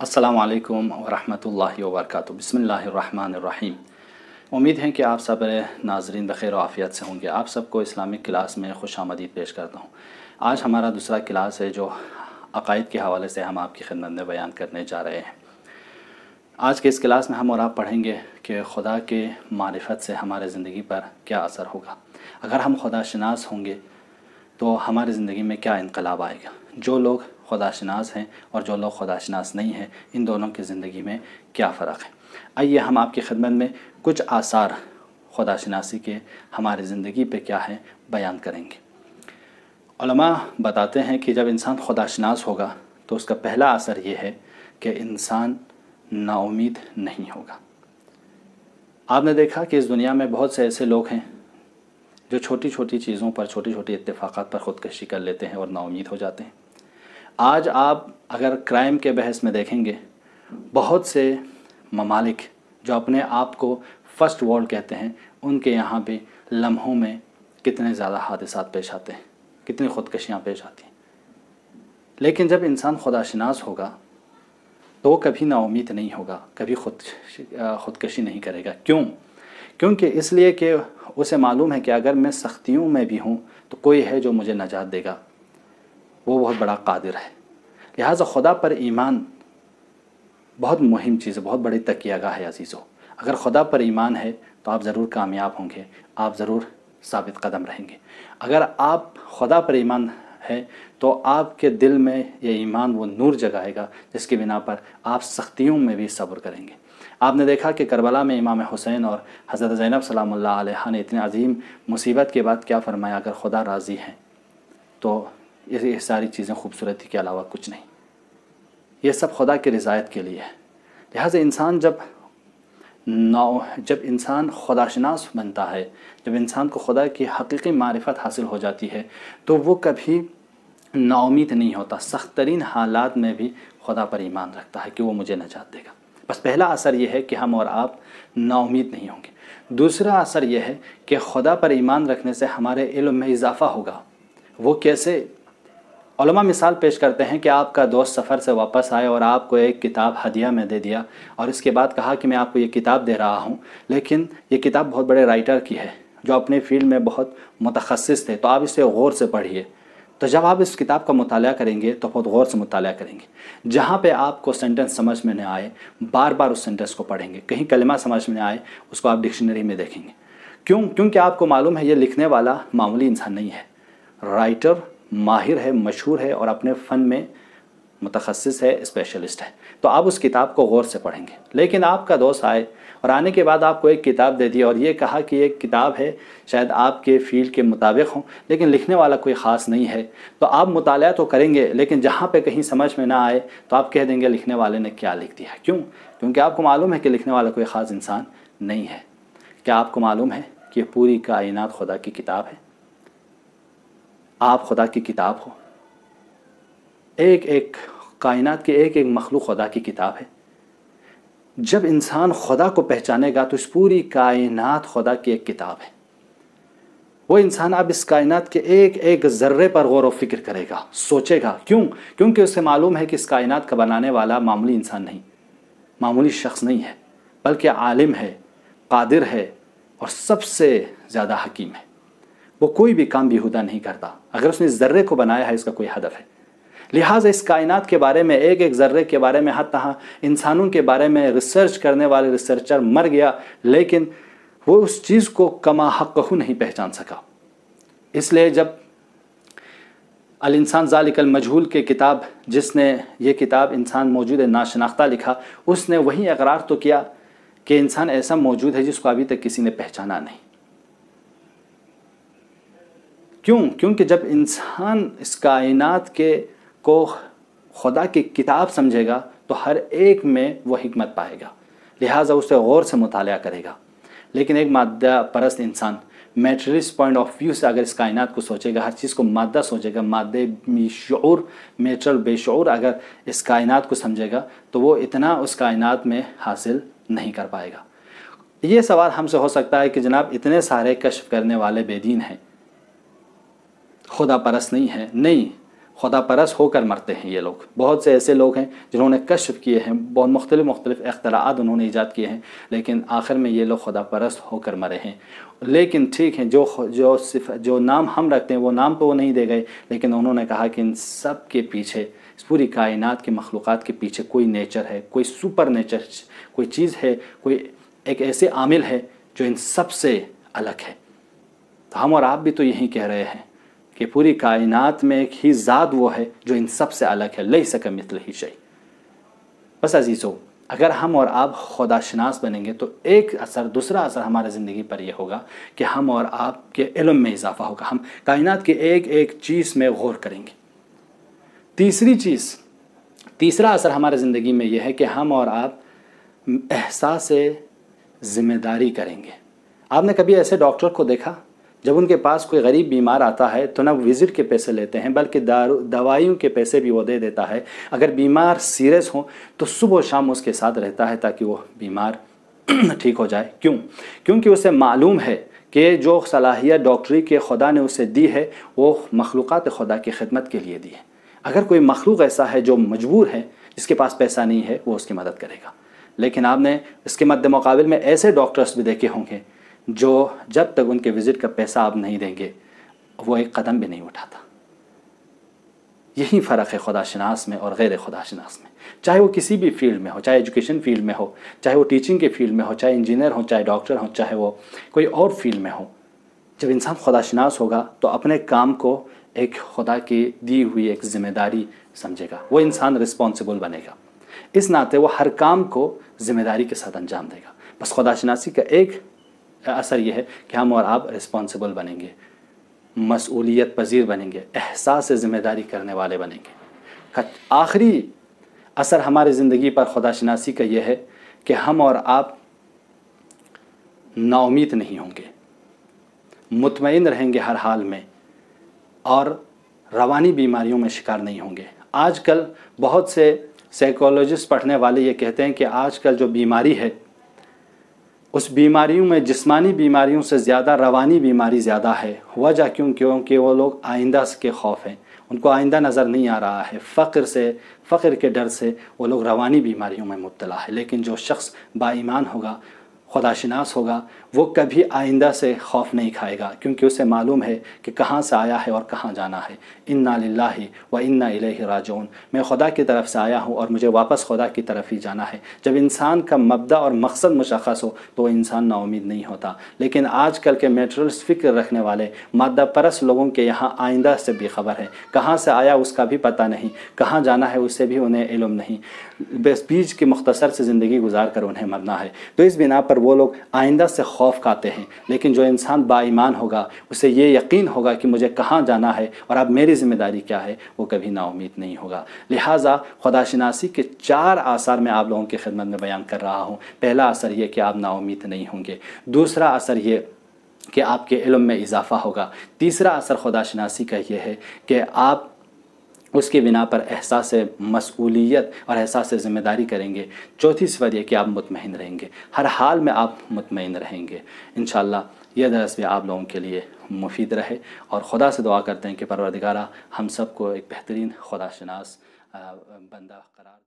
अस्सलामु अलैकुम वरहमतुल्लाहि वबरकातुहू। बिस्मिल्लाहिर्रहमानिर्रहीम। उम्मीद है कि आप सब नाज़रीन बख़ैर आफ़ियत से होंगे। आप सबको इस्लामिक क्लास में खुशामदीद पेश करता हूँ। आज हमारा दूसरा क्लास है जो अक़ाइद के हवाले से हम आपकी खिदमत में बयान करने जा रहे हैं। आज के इस क्लास में हम और आप पढ़ेंगे कि खुदा के मारिफत से हमारे ज़िंदगी पर क्या असर होगा। अगर हम खुदाशनास होंगे तो हमारी ज़िंदगी में क्या इनकलाब आएगा। जो लोग खुदाशनास हैं और जो लोग खुदाशनास नहीं हैं, इन दोनों की ज़िंदगी में क्या फ़र्क है। आइए हम आपकी खिदमत में कुछ आसार खुदाशनासी के हमारी ज़िंदगी पे क्या है बयान करेंगे। उलमा बताते हैं कि जब इंसान खुदाशनास होगा तो उसका पहला असर ये है कि इंसान नाउम्मीद नहीं होगा। आपने देखा कि इस दुनिया में बहुत से ऐसे लोग हैं जो छोटी छोटी चीज़ों पर, छोटी छोटी इत्तेफाक़ात पर ख़ुदकशी कर लेते हैं और नाउम्मीद हो जाते हैं। आज आप अगर क्राइम के बहस में देखेंगे, बहुत से ममालिक जो अपने आप को फ़र्स्ट वर्ल्ड कहते हैं, उनके यहाँ पे लम्हों में कितने ज़्यादा हादसात पेश आते हैं, कितनी ख़ुदकशियाँ पेश आती हैं। लेकिन जब इंसान खुदाशनास होगा तो वो कभी नाउम्मीद नहीं होगा, कभी ख़ुदकशी नहीं करेगा। क्यों? क्योंकि इसलिए कि उसे मालूम है कि अगर मैं सख्तियों में भी हूँ तो कोई है जो मुझे नजात देगा, वो बहुत बड़ा कादिर है। लिहाजा खुदा पर ईमान बहुत मुहिम चीज़ है, बहुत बड़ी तकियागाह है अजीज़ों। अगर खुदा पर ईमान है तो आप ज़रूर कामयाब होंगे, आप ज़रूर साबित कदम रहेंगे। अगर आप खुदा पर ईमान है तो आपके दिल में ये ईमान वो नूर जगाएगा जिसकी बिना पर आप सख्तियों में भी सब्र करेंगे। आपने देखा कि करबला में इमाम हुसैन और हज़रत ज़ैनब सलामुल्लाह अलैहा ने इतने अजीम मुसीबत के बाद क्या फ़रमाया, अगर खुदा राज़ी है तो ये सारी चीज़ें खूबसूरती के अलावा कुछ नहीं, ये सब खुदा की रज़ायत के लिए है। लिहाजा इंसान जब इंसान खुदाशनास बनता है, जब इंसान को खुदा की हकीकी मारिफत हासिल हो जाती है तो वो कभी नाउम्मीद नहीं होता। सख्त तरीन हालात में भी खुदा पर ईमान रखता है कि वो मुझे नजात देगा। बस पहला असर ये है कि हम और आप नाउम्मीद नहीं होंगे। दूसरा असर ये है कि खुदा पर ईमान रखने से हमारे इल्म में इजाफ़ा होगा। वो कैसे? उलमा मिसाल पेश करते हैं कि आपका दोस्त सफ़र से वापस आए और आपको एक किताब हदिया में दे दिया और इसके बाद कहा कि मैं आपको ये किताब दे रहा हूँ, लेकिन ये किताब बहुत बड़े राइटर की है जो अपने फील्ड में बहुत मुतखस्सिस थे, तो आप इसे गौर से पढ़िए। तो जब आप इस किताब का मुताला करेंगे तो बहुत गौर से मुताला करेंगे। जहाँ पे आपको सेंटेंस समझ में न आए, बार बार उस सेंटेंस को पढ़ेंगे। कहीं कलिमा समझ में न आए, उसको आप डिक्शनरी में देखेंगे। क्यों? क्योंकि आपको मालूम है ये लिखने वाला मामूली इंसान नहीं है, राइटर माहिर है, मशहूर है और अपने फ़न में मुतखस्सिस है, स्पेशलिस्ट है। तो आप उस किताब को गौर से पढ़ेंगे। लेकिन आपका दोस्त आए और आने के बाद आपको एक किताब दे दी और ये कहा कि एक किताब है, शायद आपके फील्ड के मुताबिक हो, लेकिन लिखने वाला कोई ख़ास नहीं है। तो आप मुताला तो करेंगे, लेकिन जहाँ पे कहीं समझ में ना आए तो आप कह देंगे लिखने वाले ने क्या लिख दिया। क्यों? क्योंकि आपको मालूम है कि लिखने वाला कोई ख़ास इंसान नहीं है। क्या आपको मालूम है कि पूरी कायनात खुदा की किताब है? आप खुदा की किताब हो। एक एक कायनात की एक एक मखलूक खुदा की किताब है। जब इंसान खुदा को पहचानेगा तो इस पूरी कायनात खुदा की एक किताब है। वो इंसान अब इस कायनात के एक एक ज़र्रे पर गौर व फिक्र करेगा, सोचेगा। क्यों? क्योंकि उसे मालूम है कि इस कायनात का बनाने वाला मामूली इंसान नहीं, मामूली शख्स नहीं है, बल्कि आलिम है, कादिर है और सबसे ज़्यादा हकीम है। वो कोई भी काम बेहुदा नहीं करता। अगर उसने इस ज़र्रे को बनाया है, इसका कोई हदफ है। लिहाजा इस कायनात के बारे में, एक एक ज़र्रे के बारे में, हत्ता इंसानों के बारे में रिसर्च करने वाले रिसर्चर मर गया, लेकिन वो उस चीज़ को कमा हक़्क़हू नहीं पहचान सका। इसलिए जब अल इंसान ज़ालिकल मजहूल के किताब, जिसने ये किताब इंसान मौजूद नाशनाख्ता लिखा, उसने वही इक़रार तो किया कि इंसान ऐसा मौजूद है जिसको अभी तक किसी ने पहचाना नहीं। क्यों? क्योंकि जब इंसान इस कायनात को खुदा की किताब समझेगा तो हर एक में वो हिकमत पाएगा। लिहाजा उसे गौर से मुताला करेगा। लेकिन एक मादा परस्त इंसान मैटेरियलिस्ट पॉइंट ऑफ व्यू से अगर इस कायनात को सोचेगा, हर चीज़ को मादा सोचेगा, मादे बेशऊर, मेटरल बेशऊर अगर इस कायनात को समझेगा तो वो इतना उस कायनात में हासिल नहीं कर पाएगा। ये सवाल हमसे हो सकता है कि जनाब इतने सारे कश्फ करने वाले बेदीन हैं, खुदा परस्त नहीं है। नहीं, خدا پرست ہو کر مرتے ہیں یہ لوگ. بہت سے ایسے لوگ ہیں جنہوں نے کشف کیے ہیں، بہت مختلف اختراعات انہوں نے ایجاد کیے ہیں، لیکن آخر میں یہ لوگ خدا پرست ہو کر مرے ہیں. لیکن ٹھیک ہے، جو نام ہم رکھتے ہیں وہ نام تو وہ نہیں دے گئے، لیکن انہوں نے کہا کہ ان سب کے پیچھے، اس پوری کائنات کے مخلوقات کے پیچھے کوئی نیچر ہے، کوئی سپر نیچر، کوئی چیز ہے، کوئی ایک ایسے عامل ہے جو ان سب سے الگ ہے. تو ہم اور آپ بھی تو یہی کہہ رہے ہیں کہ پوری کائنات میں ایک ہی ذات وہ ہے جو ان سب سے الگ ہے، لیس کمثلہ شیء. بس عزیزو، اگر ہم اور آپ خدا شناس بنیں گے تو دوسرا اثر ہمارے زندگی پر یہ ہوگا کہ ہم اور آپ کے علم میں اضافہ ہوگا، ہم کائنات کے ایک ایک چیز میں غور کریں گے. تیسرا اثر ہمارے زندگی میں یہ ہے کہ ہم اور آپ احساس ذمہ داری کریں گے. آپ نے کبھی ایسے ڈاکٹر کو دیکھا جب ان کے پاس کوئی غریب بیمار آتا ہے تو نہ وزٹ کے پیسے لیتے ہیں بلکہ دوائیوں کے پیسے بھی وہ دے دیتا ہے. اگر بیمار سیریس ہوں تو صبح و شام اس کے ساتھ رہتا ہے تاکہ وہ بیمار ٹھیک ہو جائے. کیوں؟ کیونکہ اسے معلوم ہے کہ جو صلاحیت ڈاکٹری کے خدا نے اسے دی ہے وہ مخلوقات خدا کی خدمت کے لیے دی ہے. اگر کوئی مخلوق ایسا ہے جو مجبور ہے، جس کے پاس پیسہ نہیں ہے، وہ اس کی مدد کرے گا. لیکن آپ نے اس کے مد مقابل میں ایسے ڈاکٹرز بھی دیکھے ہوں گے جو جب تک ان کے وزٹ کا پیسہ آپ نہیں دیں گے وہ ایک قدم بھی نہیں اٹھاتا. یہی فرق ہے خدا شناس میں اور غیر خدا شناس میں. چاہے وہ کسی بھی فیلڈ میں ہو، چاہے ایجوکیشن فیلڈ میں ہو، چاہے وہ ٹیچنگ کے فیلڈ میں ہو، چاہے انجینئر ہو، چاہے ڈاکٹر ہو، چاہے وہ کوئی اور فیلڈ میں ہو. جب انسان خدا شناس ہوگا تو اپنے کام کو ایک خدا کی دی ہوئی ایک ذمہ داری سمجھے گا. وہ انسان رسپانسبل بنے گا، اس ناطے وہ ہر کام کو ذمہ داری کے ساتھ انجام دے گا. بس خدا شناسی کا ایک اثر یہ ہے کہ ہم اور آپ رسپانسبل بنیں گے، مسئولیت پذیر بنیں گے، احساس ذمہ داری کرنے والے بنیں گے. آخری اثر ہمارے زندگی پر خدا شناسی کا یہ ہے کہ ہم اور آپ نا امید نہیں ہوں گے، مطمئن رہیں گے ہر حال میں، اور روانی بیماریوں میں شکار نہیں ہوں گے. آج کل بہت سے سائیکالوجسٹ پڑھنے والے یہ کہتے ہیں کہ آج کل جو بیماری ہے اس بیماریوں میں جسمانی بیماریوں سے زیادہ روانی بیماری زیادہ ہے. وجہ کیونکہ وہ لوگ آئندہ کے خوف ہیں، ان کو آئندہ نظر نہیں آ رہا ہے، فقر کے ڈر سے وہ لوگ روانی بیماریوں میں مبتلا ہے. لیکن جو شخص با ایمان ہوگا، خدا شناس ہوگا، وہ کبھی آئندہ سے خوف نہیں کھائے گا، کیونکہ اسے معلوم ہے کہ کہاں سے آیا ہے اور کہاں جانا ہے. انا للہ و انا الیہ راجعون. میں خدا کی طرف سے آیا ہوں اور مجھے واپس خدا کی طرف ہی جانا ہے. جب انسان کا مبدأ اور مقصد مشخص ہو تو وہ انسان نا امید نہیں ہوتا. لیکن آج کل کے میٹرلس فکر رکھنے والے مادہ پرست لوگوں کے یہاں آئندہ سے بھی خبر ہے، کہاں سے آیا اس کا بھی پتہ نہیں، کہاں جانا ہے اس سے بھی انہیں علم نہیں. بس بیچ کی مختصر سے زندگی گزار کر انہیں مرنا ہے. تو اس بنا پر وہ لوگ آئندہ سے خوف کھاتے ہیں. لیکن جو انسان با ایمان ہوگا، اسے یہ یقین ہوگا کہ مجھے کہاں جانا ہے اور اب میری ذمہ داری کیا ہے، وہ کبھی نا امید نہیں ہوگا. لہٰذا خدا شناسی کے 4 آثار میں آپ لوگوں کی خدمت میں بیان کر رہا ہوں. پہلا اثر یہ کہ آپ نا امید نہیں ہوں گے. دوسرا اثر یہ کہ آپ کے علم میں اضافہ ہوگا. تیسرا اثر خدا شناسی کا یہ ہے کہ آپ اس کے بنا پر احساس مسئولیت اور احساس ذمہ داری کریں گے. چوتھی صفت یہ کہ آپ مطمئن رہیں گے، ہر حال میں آپ مطمئن رہیں گے. انشاءاللہ یہ درس بھی آپ لوگوں کے لیے مفید رہے، اور خدا سے دعا کرتے ہیں کہ پروردگارہ ہم سب کو ایک بہترین خدا شناس بندہ قرار